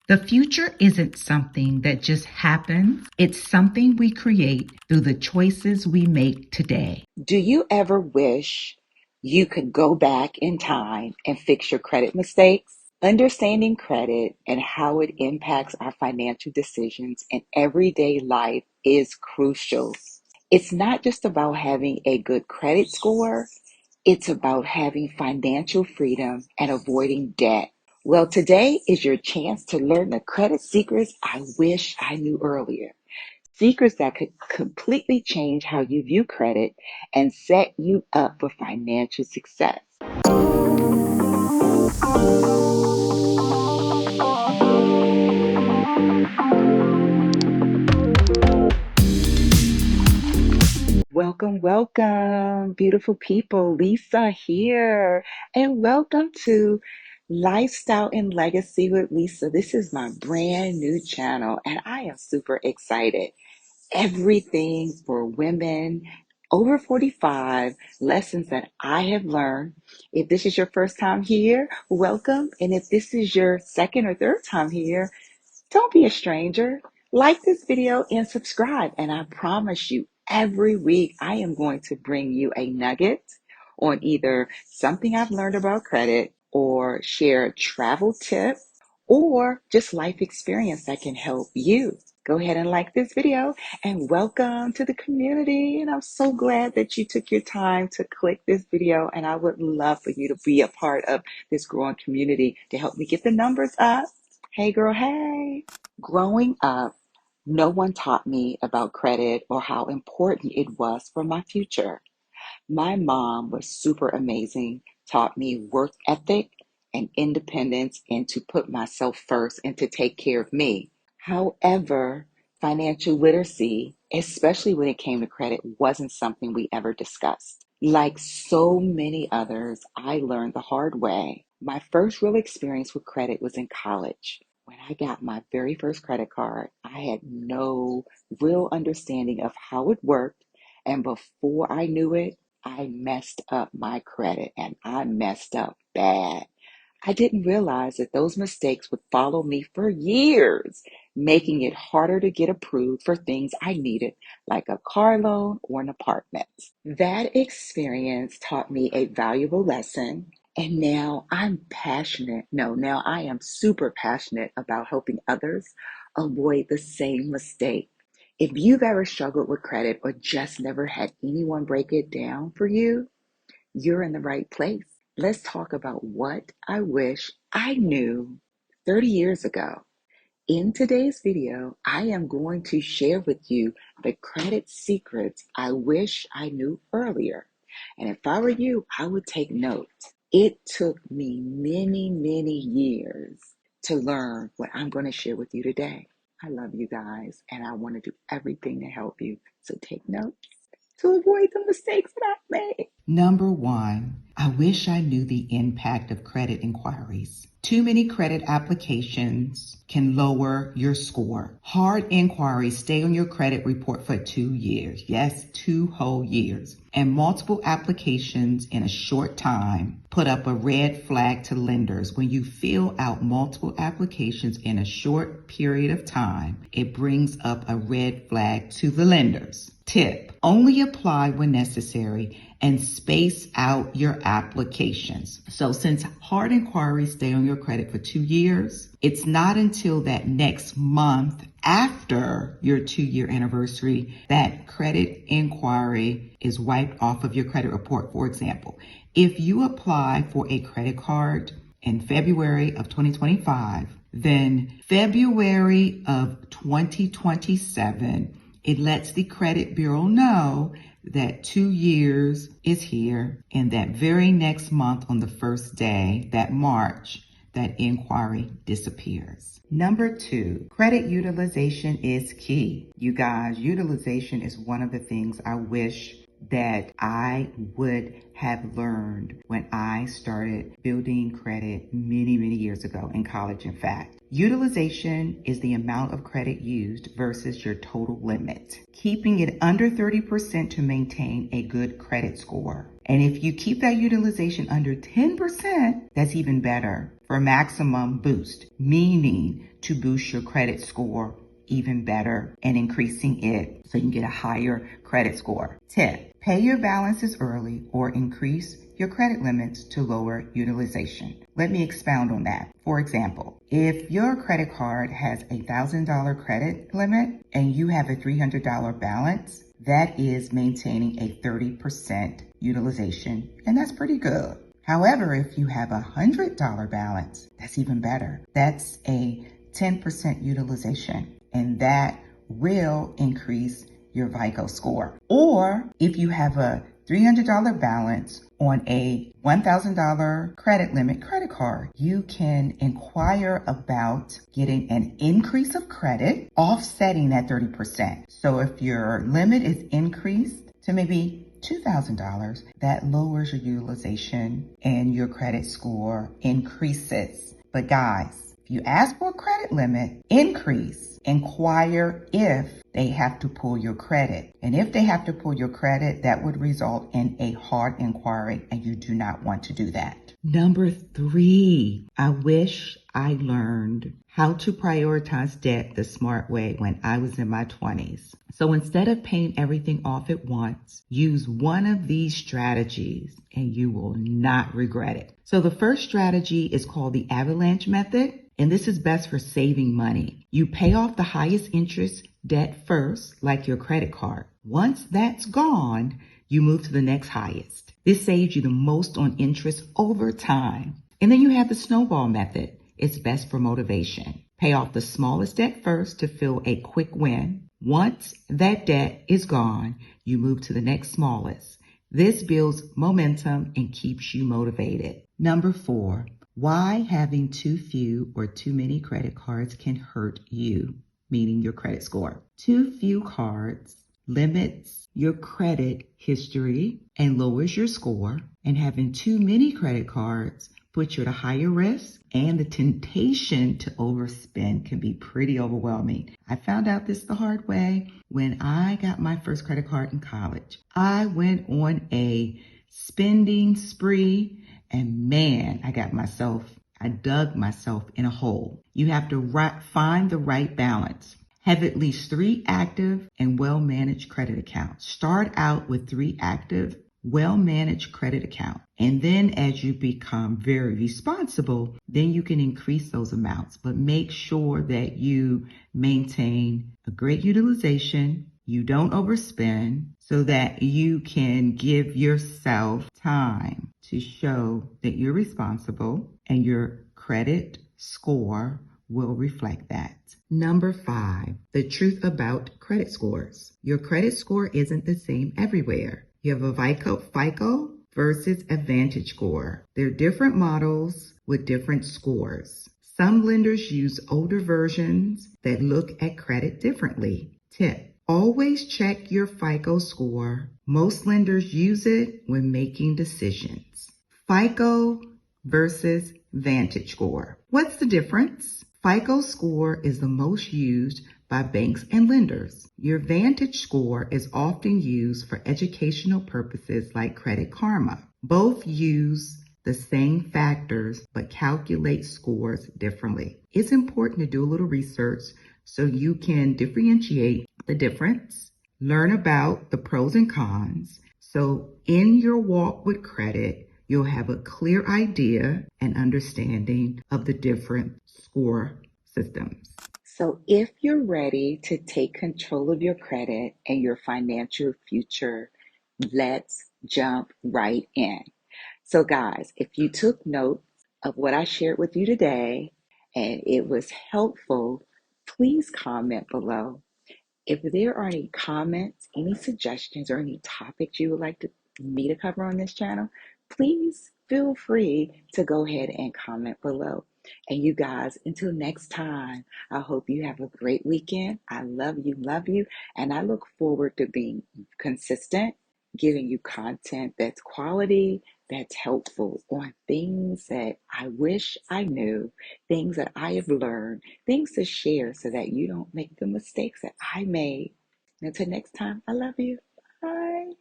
The future isn't something that just happens. It's something we create through the choices we make today. Do you ever wish you could go back in time and fix your credit mistakes? Understanding credit and how it impacts our financial decisions in everyday life is crucial. It's not just about having a good credit score, it's about having financial freedom and avoiding debt. Well, today is your chance to learn the credit secrets I wish I knew earlier. Secrets that could completely change how you view credit and set you up for financial success. Welcome, welcome, beautiful people. Lisa here, and welcome to Lifestyle and Legacy with Lisa. This is my brand new channel, and I am super excited. Everything for women over 45, lessons that I have learned. If this is your first time here, welcome. And if this is your second or third time here, don't be a stranger. Like this video and subscribe. And I promise you, every week I am going to bring you a nugget on either something I've learned about credit or share a travel tip or just life experience that can help you. Go ahead and like this video and welcome to the community. And I'm so glad that you took your time to click this video. And I would love for you to be a part of this growing community to help me get the numbers up. Hey girl, hey. Growing up, no one taught me about credit or how important it was for my future. My mom was super amazing, taught me work ethic and independence and to put myself first and to take care of me. However, financial literacy, especially when it came to credit, wasn't something we ever discussed. Like so many others, I learned the hard way. My first real experience with credit was in college. When I got my very first credit card, I had no real understanding of how it worked. And before I knew it, I messed up my credit and I messed up bad. I didn't realize that those mistakes would follow me for years, making it harder to get approved for things I needed, like a car loan or an apartment. That experience taught me a valuable lesson, and now now I am super passionate about helping others avoid the same mistake. If you've ever struggled with credit or just never had anyone break it down for you, you're in the right place. Let's talk about what I wish I knew 30 years ago. In today's video, I am going to share with you the credit secrets I wish I knew earlier. And if I were you, I would take note. It took me many, many years to learn what I'm going to share with you today. I love you guys, and I want to do everything to help you. So take notes to avoid the mistakes that I've made. Number one, I wish I knew the impact of credit inquiries. Too many credit applications can lower your score. Hard inquiries stay on your credit report for 2 years. Yes, 2 whole years. And multiple applications in a short time put up a red flag to lenders. When you fill out multiple applications in a short period of time, it brings up a red flag to the lenders. Tip: only apply when necessary and space out your applications. So since hard inquiries stay on your credit for 2 years, it's not until that next month after your 2-year anniversary that credit inquiry is wiped off of your credit report. For example, if you apply for a credit card in February of 2025, then February of 2027, it lets the credit bureau know that 2 years is here, and that very next month on the first day, that March, that inquiry disappears. Number two, credit utilization is key. You guys, utilization is one of the things I wish that I would have learned when I started building credit many, many years ago in college, in fact. Utilization is the amount of credit used versus your total limit. Keeping it under 30% to maintain a good credit score. And if you keep that utilization under 10%, that's even better for maximum boost, meaning to boost your credit score even better and increasing it so you can get a higher credit score. Tip, pay your balances early or increase your credit limits to lower utilization. Let me expound on that. For example, if your credit card has a $1,000 credit limit and you have a $300 balance, that is maintaining a 30% utilization, and that's pretty good. However, if you have a $100 balance, that's even better. That's a 10% utilization, and that will increase your FICO score. Or if you have a $300 balance on a $1,000 credit limit credit card, you can inquire about getting an increase of credit, offsetting that 30%. So if your limit is increased to maybe $2,000, that lowers your utilization and your credit score increases. But guys, if you ask for a credit limit increase, inquire if they have to pull your credit. And if they have to pull your credit, that would result in a hard inquiry, and you do not want to do that. Number 3, I wish I learned how to prioritize debt the smart way when I was in my 20s. So instead of paying everything off at once, use one of these strategies and you will not regret it. So the first strategy is called the avalanche method, and this is best for saving money. You pay off the highest interest debt first, like your credit card. Once that's gone, you move to the next highest. This saves you the most on interest over time. And then you have the snowball method. It's best for motivation. Pay off the smallest debt first to feel a quick win. Once that debt is gone, you move to the next smallest. This builds momentum and keeps you motivated. Number 4, why having too few or too many credit cards can hurt you, meaning your credit score. Too few cards limits your credit history and lowers your score, and having too many credit cards puts you at a higher risk, and the temptation to overspend can be pretty overwhelming. I found out this the hard way when I got my first credit card in college. I went on a spending spree, and man, I dug myself in a hole. You have to find the right balance. Have at least 3 active and well-managed credit accounts. Start out with 3 active, well-managed credit accounts. And then as you become very responsible, then you can increase those amounts. But make sure that you maintain a great utilization, you don't overspend, so that you can give yourself time to show that you're responsible and your credit score will reflect that. Number 5, the truth about credit scores. Your credit score isn't the same everywhere. You have a FICO versus a Vantage score. They're different models with different scores. Some lenders use older versions that look at credit differently. Tip, always check your FICO score. Most lenders use it when making decisions. FICO versus Vantage score. What's the difference? FICO score is the most used by banks and lenders. Your Vantage score is often used for educational purposes like Credit Karma. Both use the same factors but calculate scores differently. It's important to do a little research so you can differentiate the difference, learn about the pros and cons. So in your walk with credit, you'll have a clear idea and understanding of the different score systems. So if you're ready to take control of your credit and your financial future, let's jump right in. So guys, if you took notes of what I shared with you today and it was helpful, please comment below. If there are any comments, any suggestions, or any topics you would like me to cover on this channel, please feel free to go ahead and comment below. And you guys, until next time, I hope you have a great weekend. I love you, and I look forward to being consistent, giving you content that's quality, that's helpful on things that I wish I knew, things that I have learned, things to share so that you don't make the mistakes that I made. Until next time, I love you. Bye.